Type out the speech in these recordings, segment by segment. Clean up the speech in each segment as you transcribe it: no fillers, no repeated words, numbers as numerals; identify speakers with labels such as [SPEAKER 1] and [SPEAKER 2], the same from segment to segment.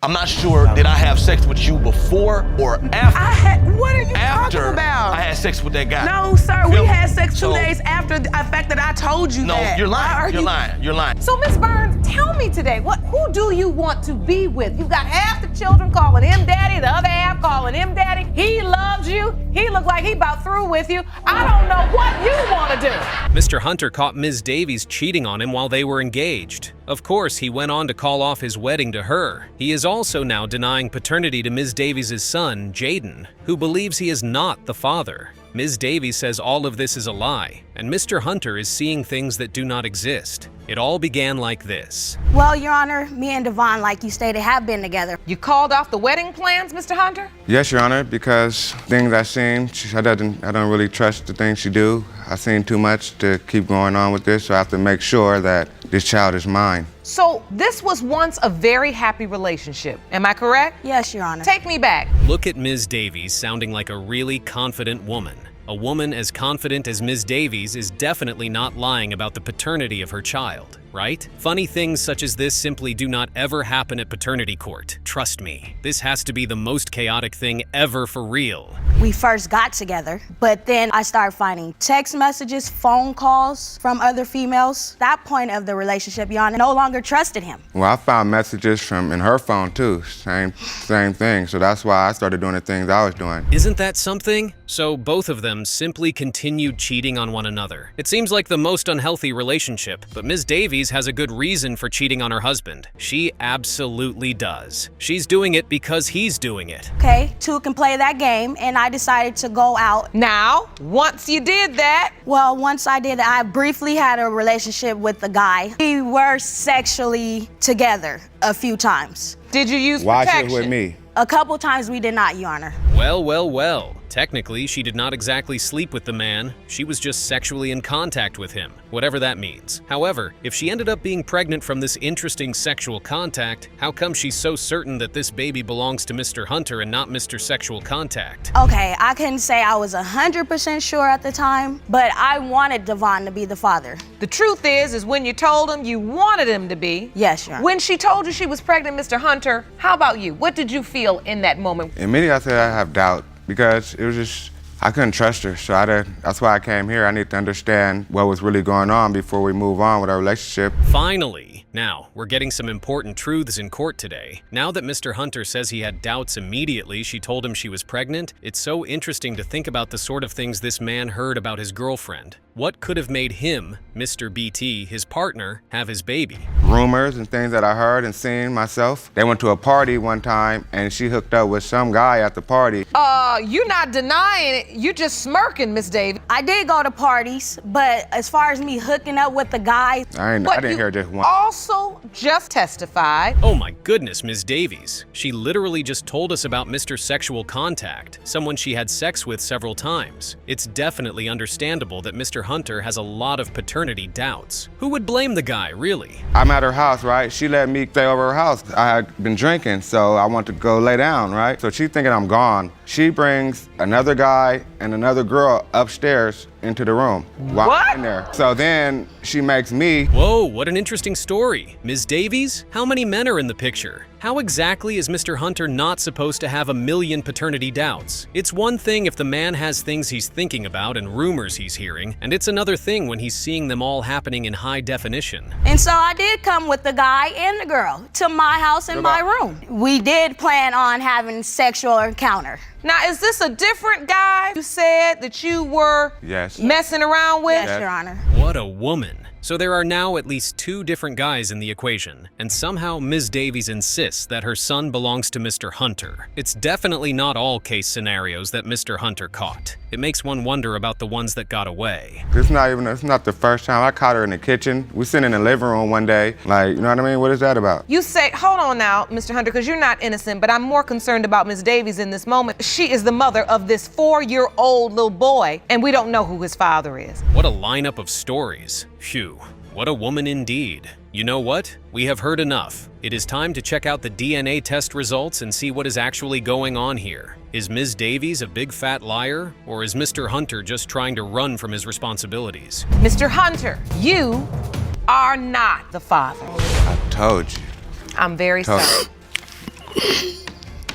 [SPEAKER 1] I'm not sure, did I have sex with you before or after?
[SPEAKER 2] What are you
[SPEAKER 1] After
[SPEAKER 2] talking about?
[SPEAKER 1] I had sex with that guy.
[SPEAKER 2] No, sir,
[SPEAKER 1] Feel
[SPEAKER 2] we
[SPEAKER 1] me?
[SPEAKER 2] had sex 2
[SPEAKER 1] So-
[SPEAKER 2] days after the fact that I told you
[SPEAKER 1] No,
[SPEAKER 2] that.
[SPEAKER 1] you're
[SPEAKER 2] Why
[SPEAKER 1] lying.
[SPEAKER 2] are
[SPEAKER 1] You're
[SPEAKER 2] you-
[SPEAKER 1] lying. You're lying.
[SPEAKER 3] So, Miss Burns, tell me today, who do you want to be with? You got half the children calling him daddy, the other half calling him daddy. He loves you. He look like he about through with you. I don't know what you want to do.
[SPEAKER 4] Mr. Hunter caught Ms. Davies cheating on him while they were engaged. Of course, he went on to call off his wedding to her. He is also now denying paternity to Ms. Davies' son, Jaden, who believes he is not the father. Ms. Davies says all of this is a lie, and Mr. Hunter is seeing things that do not exist. It all began like this.
[SPEAKER 5] Well, Your Honor, me and Devon, like you stated, have been together.
[SPEAKER 3] You called off the wedding plans, Mr. Hunter?
[SPEAKER 6] Yes, Your Honor, because things I've seen, I don't really trust the things she do. I've seen too much to keep going on with this, so I have to make sure that this child is mine.
[SPEAKER 3] So, this was once a very happy relationship. Am I correct?
[SPEAKER 5] Yes, Your Honor.
[SPEAKER 3] Take me back.
[SPEAKER 4] Look at Ms. Davies sounding like a really confident woman. A woman as confident as Ms. Davies is definitely not lying about the paternity of her child, right? Funny things such as this simply do not ever happen at paternity court. Trust me, this has to be the most chaotic thing ever for real.
[SPEAKER 5] We first got together, but then I started finding text messages, phone calls from other females. That point of the relationship, Your Honor, no longer trusted him.
[SPEAKER 6] Well, I found messages in her phone too, same thing. So that's why I started doing the things I was doing.
[SPEAKER 4] Isn't that something? So both of them simply continued cheating on one another. It seems like the most unhealthy relationship, but Ms. Davies has a good reason for cheating on her husband. She absolutely does. She's doing it because he's doing it.
[SPEAKER 5] Okay, two can play that game, and I decided to go out.
[SPEAKER 3] Now, once you did that,
[SPEAKER 5] Well, once I did, I briefly had a relationship with the guy. We were sexually together a few times.
[SPEAKER 3] did you use
[SPEAKER 6] Why
[SPEAKER 3] protection?
[SPEAKER 6] she was with me?
[SPEAKER 5] A couple times we did not, Your Honor.
[SPEAKER 4] Well, well, well. Technically, she did not exactly sleep with the man. She was just sexually in contact with him, whatever that means. However, if she ended up being pregnant from this interesting sexual contact, how come she's so certain that this baby belongs to Mr. Hunter and not Mr. Sexual Contact?
[SPEAKER 5] Okay, I couldn't say I was 100% sure at the time, but I wanted Devon to be the father.
[SPEAKER 3] The truth is when you told him you wanted him to be.
[SPEAKER 5] Yes, Your Honor.
[SPEAKER 3] When she told you she was pregnant, Mr. Hunter, how about you? What did you feel in that moment?
[SPEAKER 6] Immediately I said I have doubt because it was just, I couldn't trust her. So that's why I came here. I need to understand what was really going on before we move on with our relationship.
[SPEAKER 4] Finally! Now, we're getting some important truths in court today. Now that Mr. Hunter says he had doubts immediately she told him she was pregnant, it's so interesting to think about the sort of things this man heard about his girlfriend. What could have made him, Mr. BT, his partner, have his baby?
[SPEAKER 6] Rumors and things that I heard and seen myself. They went to a party one time and she hooked up with some guy at the party.
[SPEAKER 3] You're not denying it. You're just smirking, Miss Davis.
[SPEAKER 5] I did go to parties, but as far as me hooking up with the guy,
[SPEAKER 6] I didn't hear just one.
[SPEAKER 3] Also just testified.
[SPEAKER 4] Oh my goodness, Ms. Davies. She literally just told us about Mr. Sexual Contact, someone she had sex with several times. It's definitely understandable that Mr. Hunter has a lot of paternity doubts. Who would blame the guy, really?
[SPEAKER 6] I'm at her house, right? She let me stay over her house. I had been drinking, so I want to go lay down, right? So she's thinking I'm gone. She brings another guy and another girl upstairs into the room while I'm in there. So then she makes me.
[SPEAKER 4] Whoa, what an interesting story. Ms. Davies, how many men are in the picture? How exactly is Mr. Hunter not supposed to have a million paternity doubts? It's one thing if the man has things he's thinking about and rumors he's hearing, and it's another thing when he's seeing them all happening in high definition.
[SPEAKER 5] and so I did come with the guy and the girl to my house and my room. We did plan on having sexual encounter.
[SPEAKER 3] Now, is this a different guy you said that you were
[SPEAKER 6] Yes.
[SPEAKER 3] messing around with?
[SPEAKER 5] Yes, Your Honor.
[SPEAKER 4] What a woman. So there are now at least two different guys in the equation, and somehow Ms. Davies insists that her son belongs to Mr. Hunter. It's definitely not all case scenarios that Mr. Hunter caught. It makes one wonder about the ones that got away.
[SPEAKER 6] It's not the first time. I caught her in the kitchen. We sitting in the living room one day. Like, you know what I mean? What is that about?
[SPEAKER 3] You say, hold on now, Mr. Hunter, because you're not innocent, but I'm more concerned about Miss Davies in this moment. She is the mother of this 4-year-old little boy, and we don't know who his father is.
[SPEAKER 4] What a lineup of stories. Phew, what a woman indeed. You know what? We have heard enough. It is time to check out the DNA test results and see what is actually going on here. Is Ms. Davies a big fat liar, or is Mr. Hunter just trying to run from his responsibilities?
[SPEAKER 3] Mr. Hunter, you are not the father.
[SPEAKER 6] I told you.
[SPEAKER 3] I'm very sorry.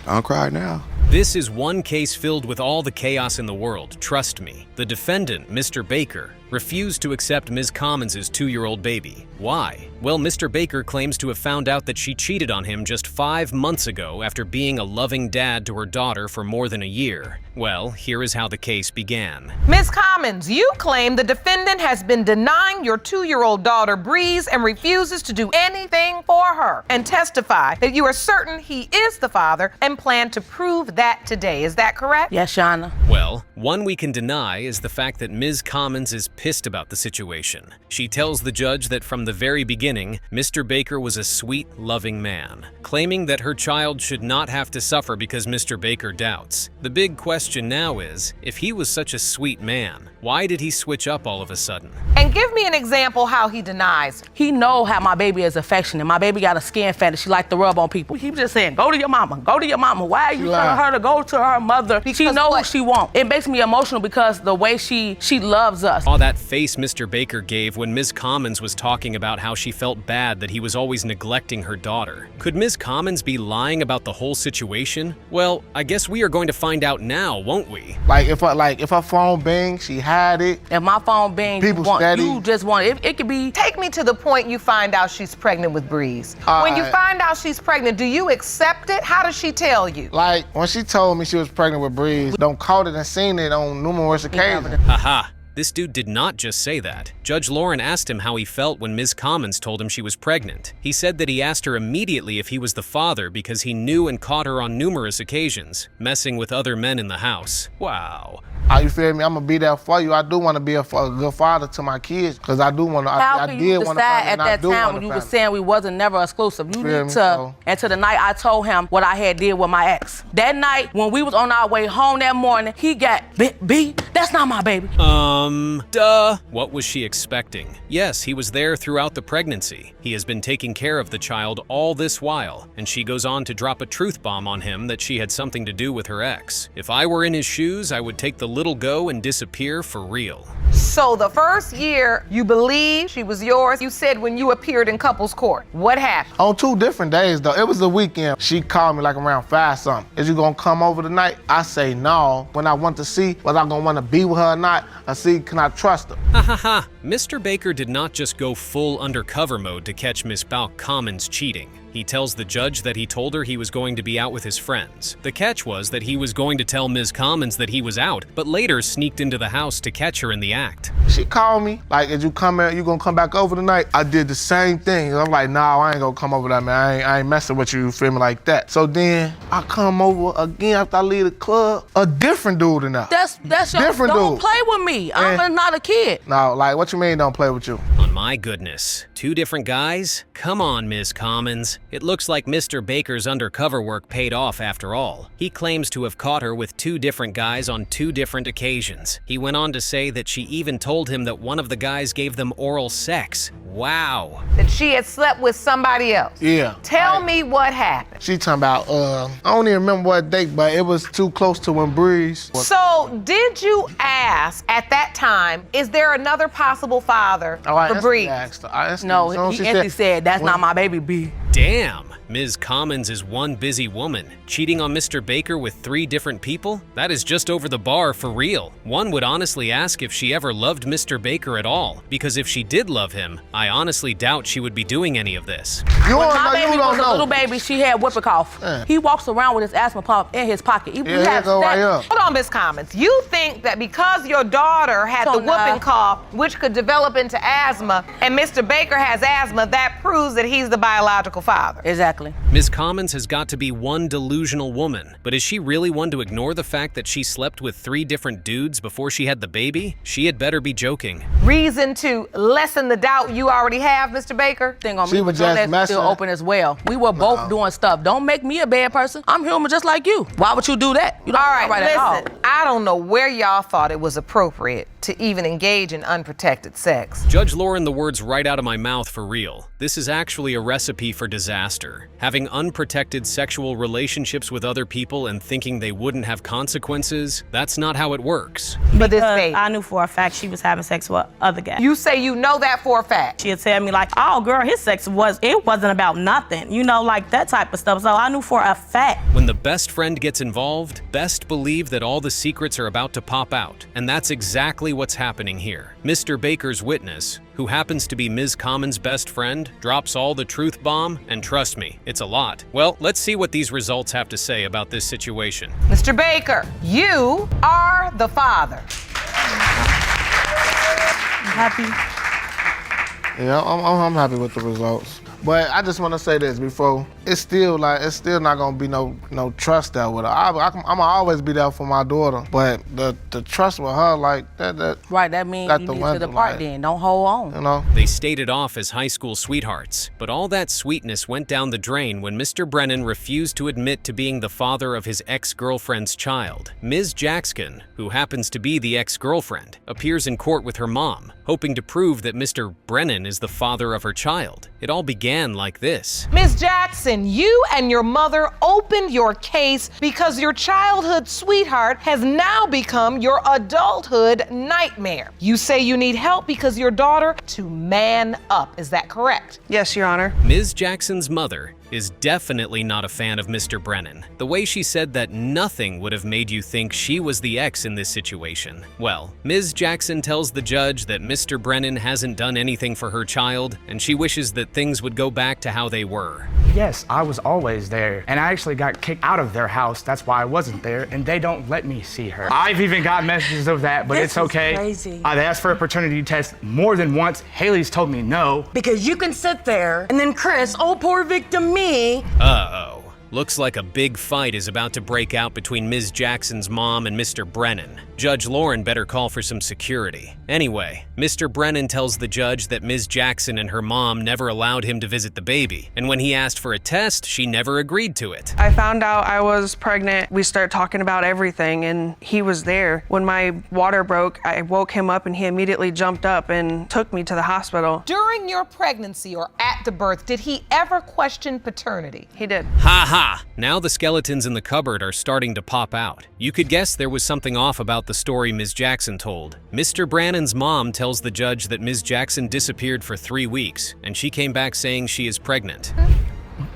[SPEAKER 6] Don't cry now.
[SPEAKER 4] This is one case filled with all the chaos in the world, trust me. The defendant, Mr. Baker, refused to accept Ms. Commons' 2-year-old baby. Why? Well, Mr. Baker claims to have found out that she cheated on him just 5 months ago after being a loving dad to her daughter for more than a year. Well, here is how the case began.
[SPEAKER 3] Ms. Commons, you claim the defendant has been denying your 2-year-old daughter Breeze and refuses to do anything for her, and testify that you are certain he is the father and plan to prove that today. Is that correct?
[SPEAKER 2] Yes, Shauna.
[SPEAKER 4] Well, one we can deny is the fact that Ms. Commons is pissed about the situation. She tells the judge that from the very beginning, Mr. Baker was a sweet, loving man, claiming that her child should not have to suffer because Mr. Baker doubts. The big question now is, if he was such a sweet man, why did he switch up all of a sudden?
[SPEAKER 3] And give me an example how he denies.
[SPEAKER 2] He know how my baby is affectionate. My baby got a skin fetish. She like to rub on people. He was just saying, go to your mama, go to your mama. Why are you telling her to go to her mother? She know what she want. It makes me emotional because the way she loves us.
[SPEAKER 4] Saw that face Mr. Baker gave when Ms. Commons was talking about how she felt bad that he was always neglecting her daughter. Could Ms. Commons be lying about the whole situation? Well, I guess we are going to find out now, won't we?
[SPEAKER 7] Like if her phone bing, she had it.
[SPEAKER 2] If my phone bing,
[SPEAKER 7] People
[SPEAKER 2] you
[SPEAKER 7] steady.
[SPEAKER 2] just want it. It could be.
[SPEAKER 3] Take me to the point you find out she's pregnant with Breeze. When you find out she's pregnant, do you accept it? How does she tell you?
[SPEAKER 7] Like when she told me she was pregnant with Breeze, don't caught it and seen it on numerous occasions.
[SPEAKER 4] Haha. This dude did not just say that. Judge Lauren asked him how he felt when Ms. Commons told him she was pregnant. He said that he asked her immediately if he was the father because he knew and caught her on numerous occasions, messing with other men in the house. Wow.
[SPEAKER 7] How you feel me? I'm gonna be there for you. I do want to be a good father to my kids because I do want to.
[SPEAKER 2] How
[SPEAKER 7] I
[SPEAKER 2] can
[SPEAKER 7] did
[SPEAKER 2] you
[SPEAKER 7] want to
[SPEAKER 2] decide at that time when you were saying we wasn't never exclusive? You
[SPEAKER 7] Feel
[SPEAKER 2] need
[SPEAKER 7] me?
[SPEAKER 2] to.
[SPEAKER 7] So-
[SPEAKER 2] And to the night I told him what I had did with my ex. That night when we was on our way home that morning, he got B. That's not my baby.
[SPEAKER 4] Duh. What was she expecting? Yes, he was there throughout the pregnancy. He has been taking care of the child all this while, and she goes on to drop a truth bomb on him that she had something to do with her ex. If I were in his shoes, I would take the little go and disappear for real.
[SPEAKER 3] So the first year you believe she was yours, you said when you appeared in couples court. What happened?
[SPEAKER 7] On 2 different days though. It was the weekend. She called me like around 5 something. Is you gonna come over tonight? I say no. When I want to see whether I'm gonna want to be with her or not, I see can I trust her.
[SPEAKER 4] Ha ha ha. Mr. Baker did not just go full undercover mode to catch Miss Commons cheating. He tells the judge that he told her he was going to be out with his friends. The catch was that he was going to tell Ms. Commons that he was out, but later sneaked into the house to catch her in the act.
[SPEAKER 7] She called me like, "Is you gonna come back over tonight?" I did the same thing. I'm like, "Nah, I ain't gonna come over that, man. I ain't messing with you feel me like that." So then I come over again after I leave the club. A different dude in there.
[SPEAKER 2] That's your
[SPEAKER 7] Different
[SPEAKER 2] don't
[SPEAKER 7] dude.
[SPEAKER 2] play with me. I'm not a kid.
[SPEAKER 7] No, like what you mean don't play with you?
[SPEAKER 4] On my goodness, 2 different guys? Come on, Ms. Commons. It looks like Mr. Baker's undercover work paid off after all. He claims to have caught her with 2 different guys on 2 different occasions. He went on to say that she even told him that one of the guys gave them oral sex. Wow.
[SPEAKER 3] That she had slept with somebody else.
[SPEAKER 7] Yeah.
[SPEAKER 3] Tell me what happened.
[SPEAKER 7] She talking about, I don't even remember what date, but it was too close to when Breeze was.
[SPEAKER 3] So did you ask at that time, is there another possible father for Breeze?
[SPEAKER 2] No, he said that's not my baby B.
[SPEAKER 4] Damn. Ms. Commons is one busy woman. Cheating on Mr. Baker with 3 different people? That is just over the bar for real. One would honestly ask if she ever loved Mr. Baker at all, because if she did love him, I honestly doubt she would be doing any of this.
[SPEAKER 7] You
[SPEAKER 2] When
[SPEAKER 7] don't
[SPEAKER 2] my
[SPEAKER 7] know,
[SPEAKER 2] baby
[SPEAKER 7] you don't
[SPEAKER 2] was a
[SPEAKER 7] know.
[SPEAKER 2] little baby, she had whooping cough. He walks around with his asthma pump in his pocket.
[SPEAKER 7] Yeah, here go right up.
[SPEAKER 3] Hold on, Ms. Commons. You think that because your daughter had the whooping cough, which could develop into asthma, and Mr. Baker has asthma, that proves that he's the biological father?
[SPEAKER 2] Exactly.
[SPEAKER 4] Ms. Commons has got to be one delusional woman, but is she really one to ignore the fact that she slept with 3 different dudes before she had the baby? She had better be joking.
[SPEAKER 3] Reason to lessen the doubt you already have, Mr. Baker?
[SPEAKER 2] Thing on
[SPEAKER 7] She
[SPEAKER 2] me,
[SPEAKER 7] was
[SPEAKER 2] but
[SPEAKER 7] just
[SPEAKER 2] that's still
[SPEAKER 7] messing.
[SPEAKER 2] open as well. We were both doing stuff. Don't make me a bad person. I'm human just like you. Why would you do that? You don't
[SPEAKER 3] All right,
[SPEAKER 2] right at all.
[SPEAKER 3] listen, I don't know where y'all thought it was appropriate to even engage in unprotected sex.
[SPEAKER 4] Judge Lauren, the words right out of my mouth for real. This is actually a recipe for disaster. Having having unprotected sexual relationships with other people and thinking they wouldn't have consequences, that's not how it works.
[SPEAKER 3] But this baby,
[SPEAKER 5] I knew for a fact she was having sex with other guys.
[SPEAKER 3] you say you know that for a fact.
[SPEAKER 5] She'd tell me like, oh girl, his sex wasn't about nothing. You know, like that type of stuff. So I knew for a fact.
[SPEAKER 4] When the best friend gets involved, best believe that all the secrets are about to pop out. And that's exactly what's happening here. Mr. Baker's witness, who happens to be Ms. Common's best friend, drops all the truth bomb, and trust me, it's a lot. Well, let's see what these results have to say about this situation.
[SPEAKER 3] Mr. Baker, you are the father.
[SPEAKER 5] Happy.
[SPEAKER 7] Yeah, I'm happy with the results. But I just want to say this before, it's still not gonna be no trust there with her. I'ma always be there for my daughter, but the trust with her, like that.
[SPEAKER 2] Right, that means
[SPEAKER 7] got
[SPEAKER 2] you
[SPEAKER 7] the
[SPEAKER 2] need to
[SPEAKER 7] window,
[SPEAKER 2] depart
[SPEAKER 7] like,
[SPEAKER 2] then. Don't hold on.
[SPEAKER 7] You know.
[SPEAKER 4] They stated off as high school sweethearts, but all that sweetness went down the drain when Mr. Brennan refused to admit to being the father of his ex-girlfriend's child. Ms. Jackson, who happens to be the ex-girlfriend, appears in court with her mom, hoping to prove that Mr. Brennan is the father of her child. It all began like this.
[SPEAKER 3] Ms. Jackson, you and your mother opened your case because your childhood sweetheart has now become your adulthood nightmare. You say you need help because your daughter to man up. Is that correct?
[SPEAKER 8] Yes, Your Honor.
[SPEAKER 4] Ms. Jackson's mother is definitely not a fan of Mr. Brennan. The way she said that nothing would have made you think she was the ex in this situation. Well, Ms. Jackson tells the judge that Mr. Brennan hasn't done anything for her child, and she wishes that things would go back to how they were.
[SPEAKER 9] Yes, I was always there, and I actually got kicked out of their house. That's why I wasn't there, and they don't let me see her. I've even got messages of that, but it's okay.
[SPEAKER 10] Crazy.
[SPEAKER 9] I've asked for a paternity test more than once. Haley's told me no.
[SPEAKER 10] Because you can sit there and then Chris, oh poor victim me.
[SPEAKER 4] Uh-oh. Looks like a big fight is about to break out between Ms. Jackson's mom and Mr. Brennan. Judge Lauren better call for some security. Anyway, Mr. Brennan tells the judge that Ms. Jackson and her mom never allowed him to visit the baby, and when he asked for a test, she never agreed to it.
[SPEAKER 8] I found out I was pregnant. We started talking about everything, and he was there. When my water broke, I woke him up, and he immediately jumped up and took me to the hospital.
[SPEAKER 3] During your pregnancy or at the birth, did he ever question paternity?
[SPEAKER 8] He did.
[SPEAKER 4] Ha ha! Now the skeletons in the cupboard are starting to pop out. You could guess there was something off about the story Ms. Jackson told. Mr. Brannon's mom tells the judge that Ms. Jackson disappeared for 3 weeks, and she came back saying she is pregnant.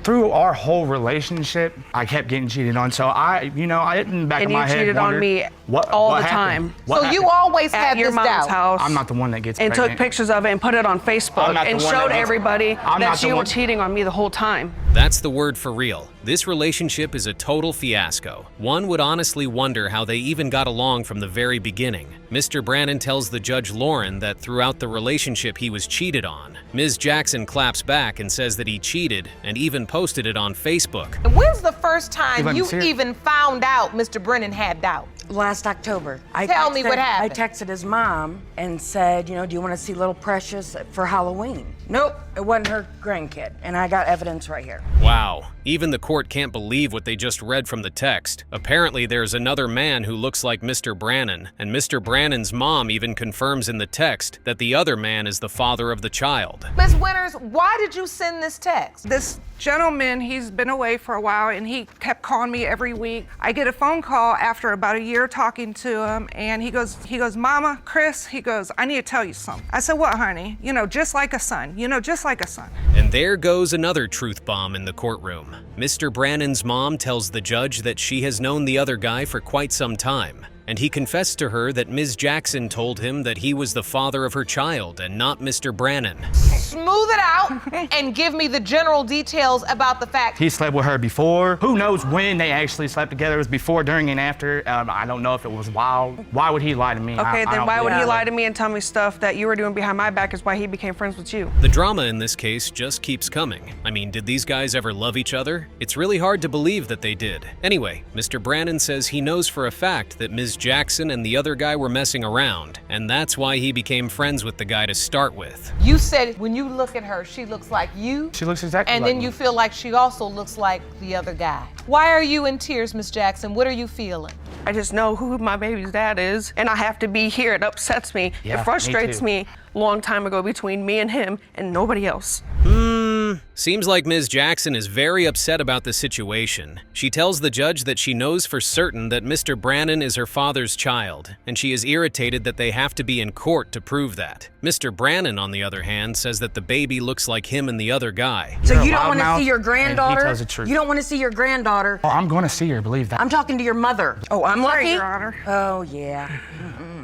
[SPEAKER 9] Through our whole relationship, I kept getting cheated on, so I in the back of my head
[SPEAKER 8] And you cheated on
[SPEAKER 9] wondered,
[SPEAKER 8] me
[SPEAKER 9] what
[SPEAKER 8] all the
[SPEAKER 9] happened?
[SPEAKER 8] time.
[SPEAKER 9] What
[SPEAKER 3] So you
[SPEAKER 9] happened?
[SPEAKER 3] always
[SPEAKER 8] At
[SPEAKER 3] had
[SPEAKER 8] your
[SPEAKER 3] this
[SPEAKER 8] mom's
[SPEAKER 3] doubt.
[SPEAKER 8] house.
[SPEAKER 9] I'm not the one that gets
[SPEAKER 8] And
[SPEAKER 9] pregnant.
[SPEAKER 8] took pictures of it and put it on
[SPEAKER 9] I'm
[SPEAKER 8] Facebook
[SPEAKER 9] not
[SPEAKER 8] and
[SPEAKER 9] the one
[SPEAKER 8] showed
[SPEAKER 9] that gets-
[SPEAKER 8] everybody
[SPEAKER 9] I'm not
[SPEAKER 8] that
[SPEAKER 9] the
[SPEAKER 8] you were
[SPEAKER 9] one-
[SPEAKER 8] cheating on me the whole time.
[SPEAKER 4] That's the word for real. This relationship is a total fiasco. One would honestly wonder how they even got along from the very beginning. Mr. Brannon tells the judge Lauren that throughout the relationship he was cheated on. Ms. Jackson claps back and says that he cheated and even posted it on Facebook.
[SPEAKER 3] And when's the first time
[SPEAKER 9] let me
[SPEAKER 3] you
[SPEAKER 9] see it.
[SPEAKER 3] even found out Mr. Brennan had doubt?
[SPEAKER 10] Last October.
[SPEAKER 3] Tell me what happened.
[SPEAKER 10] I texted his mom and said, do you want to see little Precious for Halloween? Nope, it wasn't her grandkid. And I got evidence right here.
[SPEAKER 4] Wow, even the court can't believe what they just read from the text. Apparently there's another man who looks like Mr. Brannon, and Mr. Brannon's mom even confirms in the text that the other man is the father of the child.
[SPEAKER 3] Ms. Winters, why did you send this text?
[SPEAKER 11] This gentleman, he's been away for a while and he kept calling me every week. I get a phone call after about a year talking to him and he goes, Mama, Chris, he goes, I need to tell you something. I said, what, honey? Just like a son, just like a son.
[SPEAKER 4] And there goes another truth bomb in the courtroom. Mr. Brannon's mom tells the judge that she has known the other guy for quite some time, and he confessed to her that Ms. Jackson told him that he was the father of her child and not Mr. Brannon.
[SPEAKER 3] Smooth it out and give me the general details about the fact.
[SPEAKER 9] He slept with her before. Who knows when they actually slept together? It was before, during, and after. I don't know if it was wild. Why would he lie to me?
[SPEAKER 8] Okay,
[SPEAKER 9] I
[SPEAKER 8] then
[SPEAKER 9] don't
[SPEAKER 8] why would he
[SPEAKER 9] believe
[SPEAKER 8] lie
[SPEAKER 9] it.
[SPEAKER 8] to me and tell me stuff that you were doing behind my back is why he became friends with you?
[SPEAKER 4] The drama in this case just keeps coming. I mean, did these guys ever love each other? It's really hard to believe that they did. Anyway, Mr. Brannon says he knows for a fact that Ms. Jackson and the other guy were messing around, and that's why he became friends with the guy to start with.
[SPEAKER 3] You said when you look at her, she looks like you.
[SPEAKER 9] She looks exactly
[SPEAKER 3] And
[SPEAKER 9] like
[SPEAKER 3] then
[SPEAKER 9] me.
[SPEAKER 3] you feel like she also looks like the other guy. Why are you in tears, Miss Jackson? What are you feeling?
[SPEAKER 8] I just know who my baby's dad is, and I have to be here. It upsets me.
[SPEAKER 9] Yeah,
[SPEAKER 8] It frustrates
[SPEAKER 9] me too.
[SPEAKER 8] me. Long time ago between me and him and nobody else.
[SPEAKER 4] Seems like Ms. Jackson is very upset about the situation. She tells the judge that she knows for certain that Mr. Brannon is her father's child, and she is irritated that they have to be in court to prove that. Mr. Brannon, on the other hand, says that the baby looks like him and the other guy.
[SPEAKER 10] So you
[SPEAKER 9] You're a
[SPEAKER 10] don't want to
[SPEAKER 9] loudmouth,
[SPEAKER 10] see your
[SPEAKER 9] and
[SPEAKER 10] granddaughter?
[SPEAKER 9] he tells the truth.
[SPEAKER 10] You don't want to see your granddaughter?
[SPEAKER 9] Oh, I'm going to see her, believe that.
[SPEAKER 10] I'm talking to your mother. Oh, I'm
[SPEAKER 8] Sorry,
[SPEAKER 10] lucky?
[SPEAKER 8] Your Honor.
[SPEAKER 10] Oh, yeah.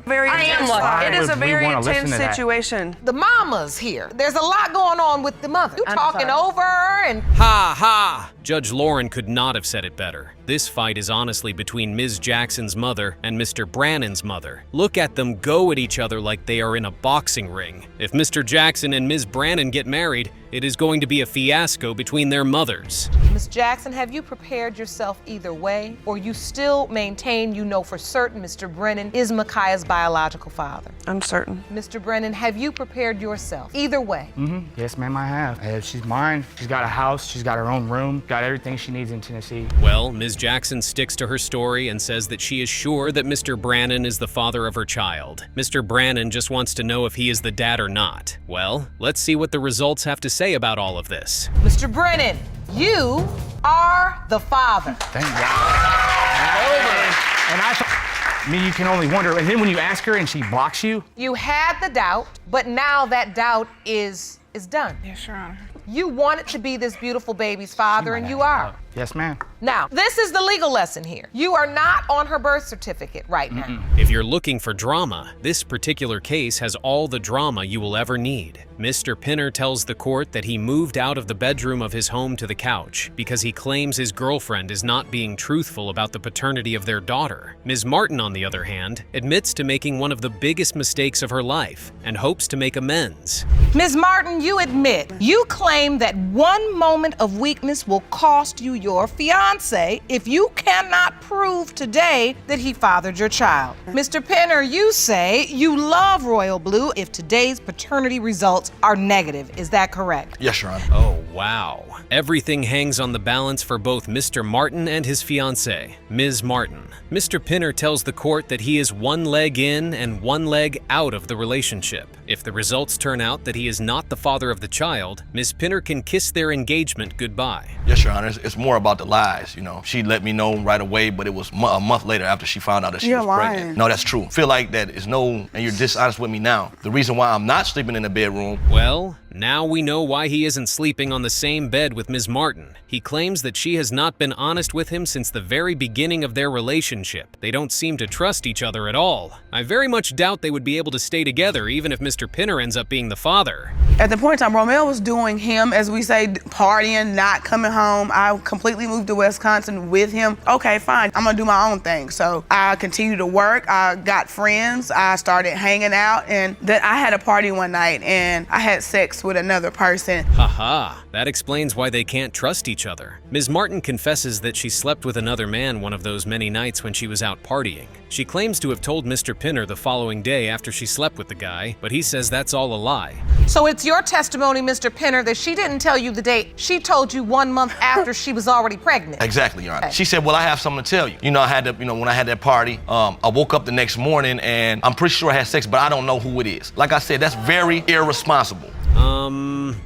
[SPEAKER 8] Very
[SPEAKER 10] I am
[SPEAKER 8] intense.
[SPEAKER 10] lucky.
[SPEAKER 8] It is a
[SPEAKER 9] Why would we
[SPEAKER 8] very
[SPEAKER 9] wanna listen
[SPEAKER 8] intense
[SPEAKER 9] to that?
[SPEAKER 8] situation.
[SPEAKER 3] The mama's here. There's a lot going on with the mother. You
[SPEAKER 10] I'm
[SPEAKER 3] talking
[SPEAKER 10] sorry.
[SPEAKER 3] over her and
[SPEAKER 4] Ha ha! Judge Lauren could not have said it better. This fight is honestly between Ms. Jackson's mother and Mr. Brannon's mother. Look at them go at each other like they are in a boxing ring. If Mr. Jackson and Ms. Brannon get married, it is going to be a fiasco between their mothers.
[SPEAKER 3] Miss Jackson, have you prepared yourself either way, or you still maintain you know for certain Mr. Brennan is Micaiah's biological father?
[SPEAKER 8] I'm certain.
[SPEAKER 3] Mr. Brennan, have you prepared yourself either way?
[SPEAKER 9] Yes, ma'am, I have. She's mine. She's got a house. She's got her own room. Got everything she needs in Tennessee.
[SPEAKER 4] Well, Ms. Jackson sticks to her story and says that she is sure that Mr. Brannon is the father of her child. Mr. Brannon just wants to know if he is the dad or not. Well, let's see what the results have to say about all of this.
[SPEAKER 3] Mr. Brennan, you are the father.
[SPEAKER 9] Thank God. And I mean, you can only wonder. And then when you ask her and she blocks you,
[SPEAKER 3] You had the doubt, but now that doubt is done.
[SPEAKER 11] Yes, Your Honor.
[SPEAKER 3] You wanted to be this beautiful baby's father, and you are.
[SPEAKER 9] yes, ma'am.
[SPEAKER 3] Now, this is the legal lesson here. You are not on her birth certificate right now.
[SPEAKER 4] If you're looking for drama, this particular case has all the drama you will ever need. Mr. Pinner tells the court that he moved out of the bedroom of his home to the couch because he claims his girlfriend is not being truthful about the paternity of their daughter. Ms. Martin, on the other hand, admits to making one of the biggest mistakes of her life and hopes to make amends.
[SPEAKER 3] Ms. Martin, you admit, you claim that one moment of weakness will cost you your fiance if you cannot prove today that he fathered your child. Mr. Pinner, you say you love Royal Blue if today's paternity results are negative. Is that correct?
[SPEAKER 1] Yes, Your Honor.
[SPEAKER 4] Oh, wow. Everything hangs on the balance for both Mr. Martin and his fiancée, Ms. Martin. Mr. Pinner tells the court that he is one leg in and one leg out of the relationship. If the results turn out that he is not the father of the child, Ms. Pinner can kiss their engagement goodbye.
[SPEAKER 1] Yes, Your Honor. It's more about the lies, you know. She let me know right away, but it was a month later after she found out that she
[SPEAKER 11] You're
[SPEAKER 1] was pregnant.
[SPEAKER 11] lying.
[SPEAKER 1] No, that's true. Feel like that is and you're dishonest with me now. The reason why I'm not sleeping in the bedroom.
[SPEAKER 4] Well, now we know why he isn't sleeping on the same bed with Ms. Martin. He claims that she has not been honest with him since the very beginning of their relationship. They don't seem to trust each other at all. I very much doubt they would be able to stay together even if Mr. Pinner ends up being the father.
[SPEAKER 12] At the point in time, Romeo was doing him, as we say, partying, not coming home. I completely moved to Wisconsin with him. Okay, fine, I'm gonna do my own thing. So I continued to work, I got friends, I started hanging out, and then I had a party one night and I had sex with another person.
[SPEAKER 4] Haha, that explains why they can't trust each other. Ms. Martin confesses that she slept with another man one of those many nights when she was out partying. She claims to have told Mr. Pinner the following day after she slept with the guy, but he says that's all a lie.
[SPEAKER 3] So it's your testimony, Mr. Pinner, that she didn't tell you the date. She told you 1 month after she was already pregnant.
[SPEAKER 1] Exactly, Your Honor.
[SPEAKER 3] Okay.
[SPEAKER 1] She said, well, I have something to tell you. You know, when I had that party, I woke up the next morning and I'm pretty sure I had sex, but I don't know who it is. Like I said, that's very irresponsible.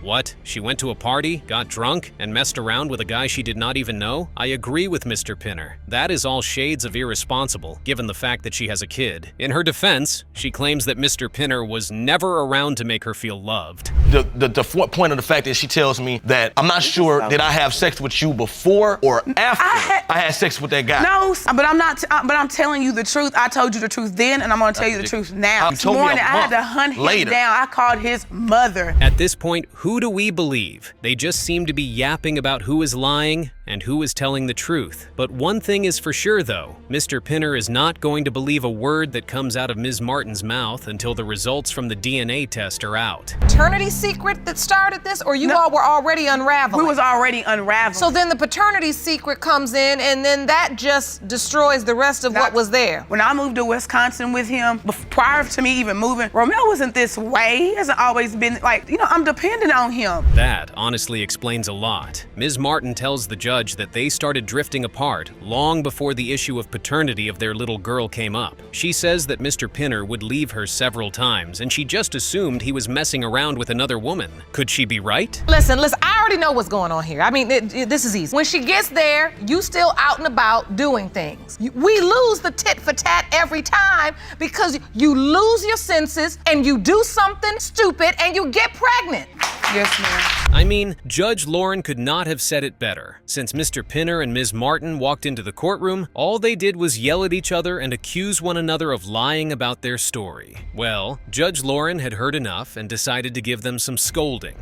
[SPEAKER 4] What? She went to a party, got drunk, and messed around with a guy she did not even know? I agree with Mr. Pinner. That is all shades of irresponsible, given the fact that she has a kid. In her defense, she claims that Mr. Pinner was never around to make her feel loved.
[SPEAKER 1] The point of the fact is she tells me that I'm not sure did I have sex with you before or after I had sex with that guy.
[SPEAKER 12] No, but I'm not. But I'm telling you the truth. I told you the truth then, and I'm gonna tell you the truth now.
[SPEAKER 1] You
[SPEAKER 12] This
[SPEAKER 1] told me a
[SPEAKER 12] morning, I had to
[SPEAKER 1] month
[SPEAKER 12] hunt him
[SPEAKER 1] later.
[SPEAKER 12] down. I called his mother.
[SPEAKER 4] At this point, who do we believe? They just seem to be yapping about who is lying and who is telling the truth. But one thing is for sure though, Mr. Pinner is not going to believe a word that comes out of Ms. Martin's mouth until the results from the DNA test are out.
[SPEAKER 3] Paternity secret that started this, or you all were already unraveling?
[SPEAKER 12] We was already unraveled.
[SPEAKER 3] So then the paternity secret comes in, and then that just destroys the rest of what was there.
[SPEAKER 12] When I moved to Wisconsin with him, prior to me even moving, Romeo wasn't this way. He hasn't always been like, I'm dependent on him.
[SPEAKER 4] That honestly explains a lot. Ms. Martin tells the judge judge that they started drifting apart long before the issue of paternity of their little girl came up. She says that Mr. Pinner would leave her several times, and she just assumed he was messing around with another woman. Could she be right?
[SPEAKER 3] Listen, I already know what's going on here. I mean, this is easy. When she gets there, you still out and about doing things. We lose the tit for tat every time because you lose your senses and you do something stupid and you get pregnant.
[SPEAKER 12] Yes, ma'am.
[SPEAKER 4] I mean, Judge Lauren could not have said it better. Since Mr. Pinner and Ms. Martin walked into the courtroom, all they did was yell at each other and accuse one another of lying about their story. Well, Judge Lauren had heard enough and decided to give them some scolding.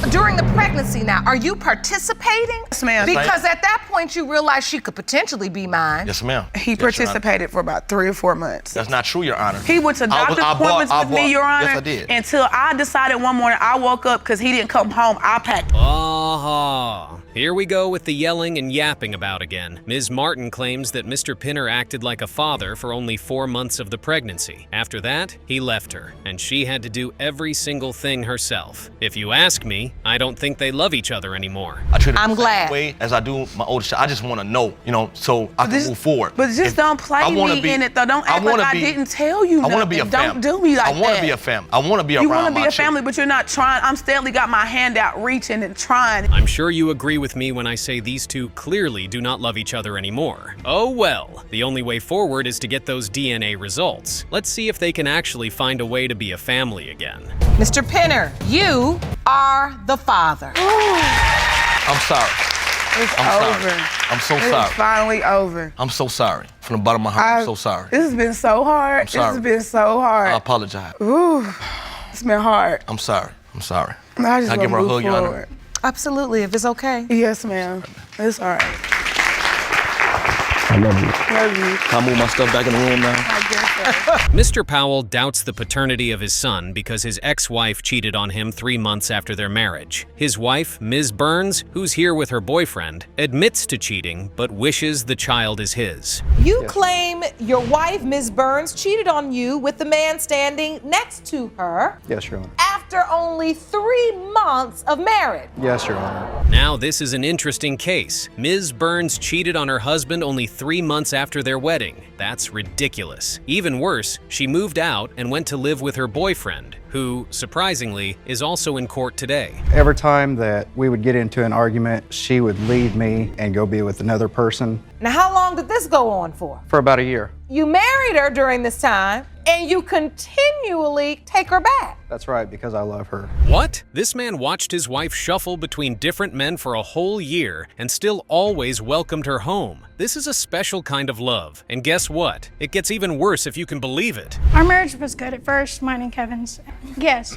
[SPEAKER 3] During the pregnancy now, are you participating?
[SPEAKER 12] Yes, ma'am.
[SPEAKER 3] Because at that point you realize she could potentially be mine.
[SPEAKER 1] Yes, ma'am.
[SPEAKER 12] He
[SPEAKER 1] Yes, Your Honor.
[SPEAKER 12] participated for about 3 or 4 months.
[SPEAKER 1] That's not true, Your Honor.
[SPEAKER 12] He went to doctor's appointments with me, Your Honor,
[SPEAKER 1] Yes, I did.
[SPEAKER 12] until I decided one morning I woke up because he didn't come home. I packed.
[SPEAKER 4] Aha! Here we go with the yelling and yapping about again. Ms. Martin claims that Mr. Pinner acted like a father for only 4 months of the pregnancy. After that, he left her, and she had to do every single thing herself. If you ask me, I don't think they love each other anymore.
[SPEAKER 1] I treat her
[SPEAKER 3] I'm
[SPEAKER 1] the
[SPEAKER 3] glad.
[SPEAKER 1] same way as I do my oldest child. I just want to know, so I can move forward.
[SPEAKER 12] But just
[SPEAKER 1] If
[SPEAKER 12] don't play
[SPEAKER 1] wanna
[SPEAKER 12] me in it, though. Don't act like I didn't tell you
[SPEAKER 1] I want to be a
[SPEAKER 12] nothing.
[SPEAKER 1] family.
[SPEAKER 12] Don't do me like that.
[SPEAKER 1] I want to be a family. I want to be around
[SPEAKER 12] You want to be
[SPEAKER 1] my
[SPEAKER 12] a family, but you're not trying. I'm steadily got my hand out reaching and trying.
[SPEAKER 4] I'm sure you agree with me when I say these two clearly do not love each other anymore. Oh well, the only way forward is to get those DNA results. Let's see if they can actually find a way to be a family again.
[SPEAKER 3] Mr. Pinner, you are the father.
[SPEAKER 1] I'm sorry.
[SPEAKER 12] It's
[SPEAKER 1] I'm
[SPEAKER 12] over.
[SPEAKER 1] sorry. I'm so
[SPEAKER 12] It's
[SPEAKER 1] sorry.
[SPEAKER 12] finally over.
[SPEAKER 1] I'm so sorry. From the bottom of my heart, I'm so sorry.
[SPEAKER 12] This has been so hard.
[SPEAKER 1] sorry.
[SPEAKER 12] This has been so hard.
[SPEAKER 1] I apologize.
[SPEAKER 12] Ooh, it's been hard.
[SPEAKER 1] I'm sorry. I'm sorry.
[SPEAKER 12] I just
[SPEAKER 1] Can I give her a
[SPEAKER 12] wanna
[SPEAKER 1] hug,
[SPEAKER 12] move
[SPEAKER 1] Your Honor?
[SPEAKER 12] forward.
[SPEAKER 3] Absolutely, if it's okay.
[SPEAKER 12] Yes, ma'am. It's all right.
[SPEAKER 13] I love you.
[SPEAKER 12] Love you.
[SPEAKER 13] Can I move my stuff back in the room now?
[SPEAKER 12] I guess so.
[SPEAKER 4] Mr. Powell doubts the paternity of his son because his ex-wife cheated on him 3 months after their marriage. His wife, Ms. Burns, who's here with her boyfriend, admits to cheating but wishes the child is his.
[SPEAKER 3] You claim your wife, Ms. Burns, cheated on you with the man standing next to her
[SPEAKER 13] Yes, Your Honor.
[SPEAKER 3] after only 3 months of marriage.
[SPEAKER 13] Yes, Your Honor.
[SPEAKER 4] Now this is an interesting case. Ms. Burns cheated on her husband only 3 months after their wedding. That's ridiculous. Even worse, she moved out and went to live with her boyfriend, who, surprisingly, is also in court today.
[SPEAKER 13] Every time that we would get into an argument, she would leave me and go be with another person
[SPEAKER 3] Now, how long did this go on for?
[SPEAKER 13] for about a year.
[SPEAKER 3] You married her during this time, and you continually take her back.
[SPEAKER 13] That's right, because I love her.
[SPEAKER 4] What? This man watched his wife shuffle between different men for a whole year and still always welcomed her home. This is a special kind of love. And guess what? It gets even worse if you can believe it.
[SPEAKER 14] Our marriage was good at first, mine and Kevin's. Yes,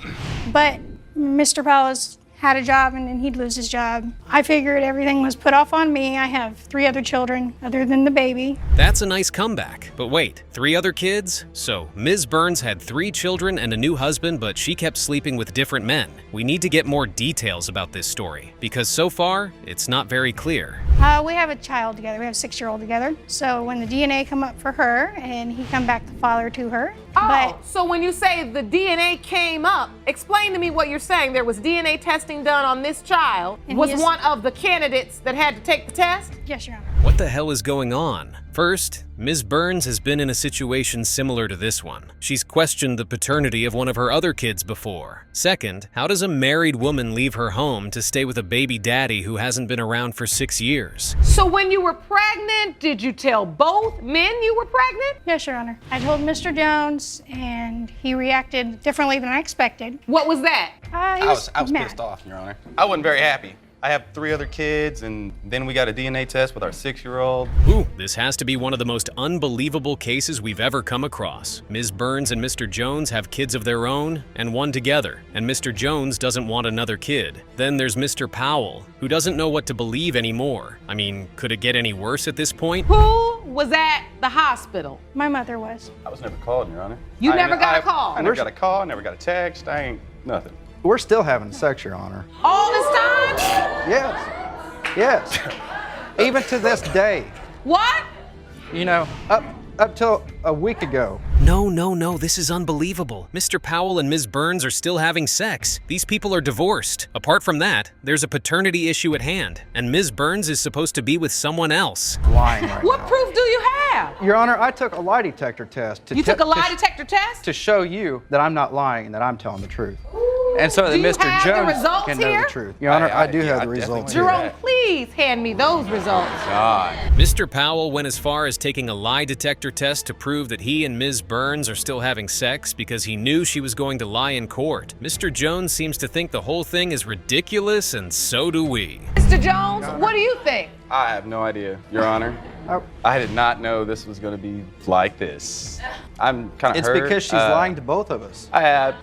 [SPEAKER 14] but Mr. Powell's had a job and then he'd lose his job. I figured everything was put off on me. I have 3 other children other than the baby.
[SPEAKER 4] That's a nice comeback. But wait, 3 other kids? So Ms. Burns had 3 children and a new husband, but she kept sleeping with different men. We need to get more details about this story, because so far, it's not very clear.
[SPEAKER 14] We have a child together. We have a 6-year-old together. So when the DNA come up for her and he come back the father to her.
[SPEAKER 3] Oh, so when you say the DNA came up, explain to me what you're saying. There was DNA testing done on this child.
[SPEAKER 14] And
[SPEAKER 3] Was
[SPEAKER 14] he is-
[SPEAKER 3] one of the candidates that had to take the test?
[SPEAKER 14] Yes, Your Honor.
[SPEAKER 4] What the hell is going on? First, Ms. Burns has been in a situation similar to this one. She's questioned the paternity of one of her other kids before. Second, how does a married woman leave her home to stay with a baby daddy who hasn't been around for 6 years?
[SPEAKER 3] So when you were pregnant, did you tell both men you were pregnant?
[SPEAKER 14] Yes, Your Honor. I told Mr. Jones and he reacted differently than I expected.
[SPEAKER 3] What was that?
[SPEAKER 14] He
[SPEAKER 15] I was
[SPEAKER 14] mad.
[SPEAKER 15] pissed off, Your Honor. I wasn't very happy. I have 3 other kids, and then we got a DNA test with our 6-year-old.
[SPEAKER 4] Ooh, this has to be one of the most unbelievable cases we've ever come across. Ms. Burns and Mr. Jones have kids of their own and one together, and Mr. Jones doesn't want another kid. Then there's Mr. Powell, who doesn't know what to believe anymore. I mean, could it get any worse at this point?
[SPEAKER 3] Who was at the hospital?
[SPEAKER 14] My mother was.
[SPEAKER 15] I was never called, Your Honor.
[SPEAKER 3] You never got a call?
[SPEAKER 15] I never got a call, I never got a text, I ain't nothing.
[SPEAKER 13] We're still having sex, Your Honor.
[SPEAKER 3] All this time?
[SPEAKER 13] Yes. Yes. Even to this day.
[SPEAKER 3] What?
[SPEAKER 13] You know, up till a week ago.
[SPEAKER 4] No, this is unbelievable. Mr. Powell and Ms. Burns are still having sex. These people are divorced. Apart from that, there's a paternity issue at hand, and Ms. Burns is supposed to be with someone else.
[SPEAKER 13] Lying right
[SPEAKER 3] What
[SPEAKER 13] now.
[SPEAKER 3] proof do you have?
[SPEAKER 13] Your Honor, I took a lie detector test.
[SPEAKER 3] You took a lie detector test?
[SPEAKER 13] To show you that I'm not lying and that I'm telling the truth. And so that
[SPEAKER 3] Do you
[SPEAKER 13] Mr.
[SPEAKER 3] have the
[SPEAKER 13] Jones
[SPEAKER 3] results
[SPEAKER 13] can know
[SPEAKER 3] here?
[SPEAKER 13] the truth. Your Honor, I do have the results here.
[SPEAKER 3] Jerome, please hand me those results.
[SPEAKER 4] Mr. Powell went as far as taking a lie detector test to prove that he and Ms. Burns are still having sex because he knew she was going to lie in court. Mr. Jones seems to think the whole thing is ridiculous, and so do we.
[SPEAKER 3] Mr. Jones, what do you think?
[SPEAKER 15] I have no idea, Your Honor. I did not know this was going to be like this. I'm kind of
[SPEAKER 13] It's
[SPEAKER 15] hurt.
[SPEAKER 13] because she's lying to both of us.
[SPEAKER 15] I have.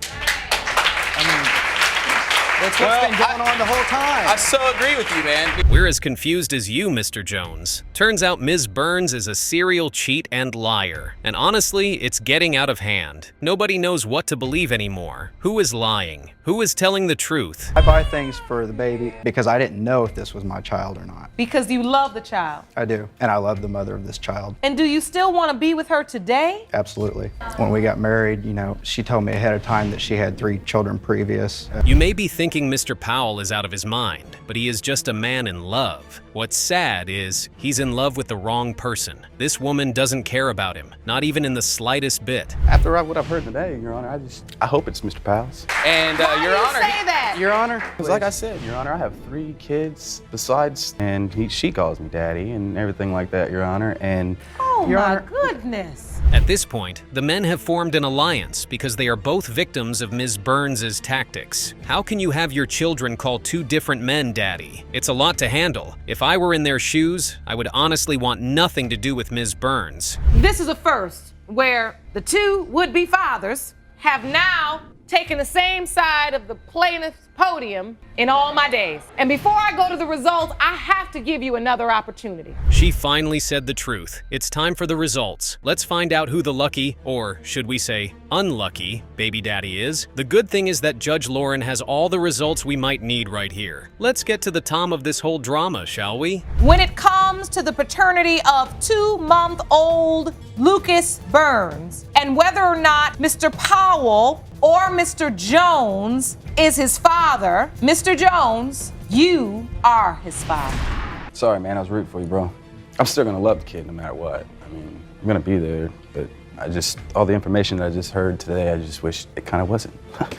[SPEAKER 13] That's what's been going on the whole time.
[SPEAKER 15] I so agree with you, man.
[SPEAKER 4] We're as confused as you, Mr. Jones. Turns out Ms. Burns is a serial cheat and liar. And honestly, it's getting out of hand. Nobody knows what to believe anymore. Who is lying? Who is telling the truth?
[SPEAKER 13] I buy things for the baby because I didn't know if this was my child or not.
[SPEAKER 3] Because you love the child.
[SPEAKER 13] I do. And I love the mother of this child.
[SPEAKER 3] And do you still want to be with her today?
[SPEAKER 13] Absolutely. When we got married, you know, she told me ahead of time that she had 3 children previous.
[SPEAKER 4] You may be thinking Mr. Powell is out of his mind, but he is just a man in love. What's sad is he's in love with the wrong person. This woman doesn't care about him, not even in the slightest bit.
[SPEAKER 15] After what I've heard today, Your Honor, I hope it's Mr. Powell's. And
[SPEAKER 3] Why
[SPEAKER 15] Your
[SPEAKER 3] do you
[SPEAKER 15] Honor,
[SPEAKER 3] say that?
[SPEAKER 13] Your Honor.
[SPEAKER 15] because like I said, Your Honor, I have 3 kids besides, and she calls me daddy and everything like that, Your Honor. And
[SPEAKER 3] Oh
[SPEAKER 15] Your
[SPEAKER 3] my
[SPEAKER 15] Honor,
[SPEAKER 3] goodness.
[SPEAKER 4] At this point, the men have formed an alliance because they are both victims of Ms. Burns' tactics. How can you have your children call 2 different men daddy? It's a lot to handle. If I were in their shoes, I would honestly want nothing to do with Ms. Burns.
[SPEAKER 3] This is a first where the 2 would-be fathers have now taken the same side of the plaintiff's podium in all my days. And before I go to the results, I have to give you another opportunity.
[SPEAKER 4] She finally said the truth. It's time for the results. Let's find out who the lucky, or should we say unlucky, baby daddy is. The good thing is that Judge Lauren has all the results we might need right here. Let's get to the tom of this whole drama, shall we?
[SPEAKER 3] When it comes to the paternity of 2-month-old Lucas Burns and whether or not Mr. Powell or Mr. Jones is his father, Mr. Jones, you are his father.
[SPEAKER 15] sorry, man, I was rooting for you, bro. I'm still gonna love the kid no matter what. I mean, I'm gonna be there, but all the information that I just heard today, I just wish it kind of wasn't.